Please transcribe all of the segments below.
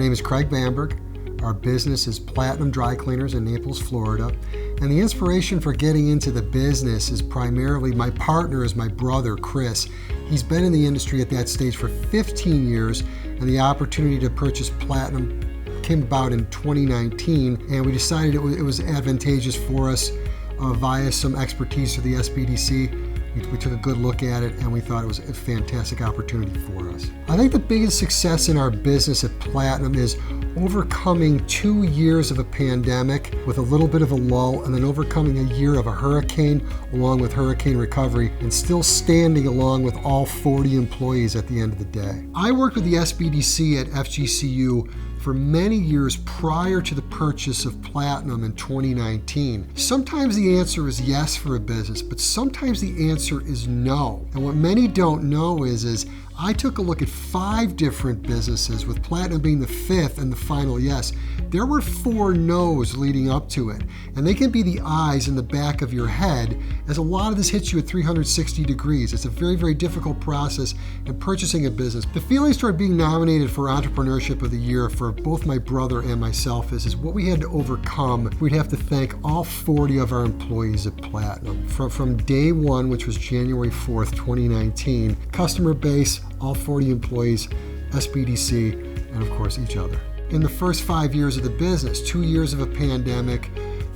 name is Craig Bamberg. Our business is Platinum Dry Cleaners in Naples, Florida. And the inspiration for getting into the business is primarily my partner is my brother, Chris. He's been in the industry at that stage for 15 years, and the opportunity to purchase Platinum came about in 2019, and we decided it was advantageous for us via some expertise through the SBDC. We took a good look at it and we thought it was a fantastic opportunity for us. I think the biggest success in our business at Platinum is overcoming 2 years of a pandemic with a little bit of a lull, and then overcoming a year of a hurricane along with hurricane recovery, and still standing along with all 40 employees at the end of the day. I worked with the SBDC at FGCU for many years prior to the purchase of Platinum in 2019. Sometimes the answer is yes for a business, but sometimes the answer is no. And what many don't know is I took a look at 5 different businesses, with Platinum being the 5th and the final yes. There were 4 no's leading up to it, and they can be the eyes in the back of your head, as a lot of this hits you at 360 degrees. It's a very, very difficult process in purchasing a business. The feelings toward being nominated for Entrepreneurship of the Year for both my brother and myself is what we had to overcome. We'd have to thank all 40 of our employees at Platinum. From day one, which was January 4th, 2019, customer base, all 40 employees, SBDC, and of course each other. In the first 5 years of the business, 2 years of a pandemic,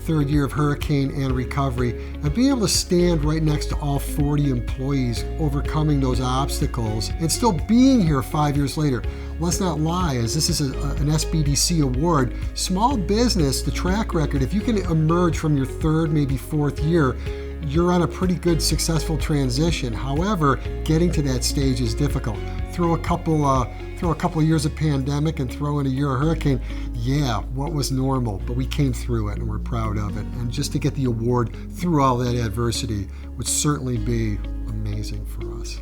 3rd year of hurricane and recovery, and being able to stand right next to all 40 employees, overcoming those obstacles, and still being here 5 years later. Let's not lie, as this is an SBDC award. Small business, the track record, if you can emerge from your 3rd, maybe 4th year, you're on a pretty good successful transition. However, getting to that stage is difficult. Throw a couple of years of pandemic and throw in a year of hurricane. Yeah, what was normal? But we came through it and we're proud of it. And just to get the award through all that adversity would certainly be amazing for us.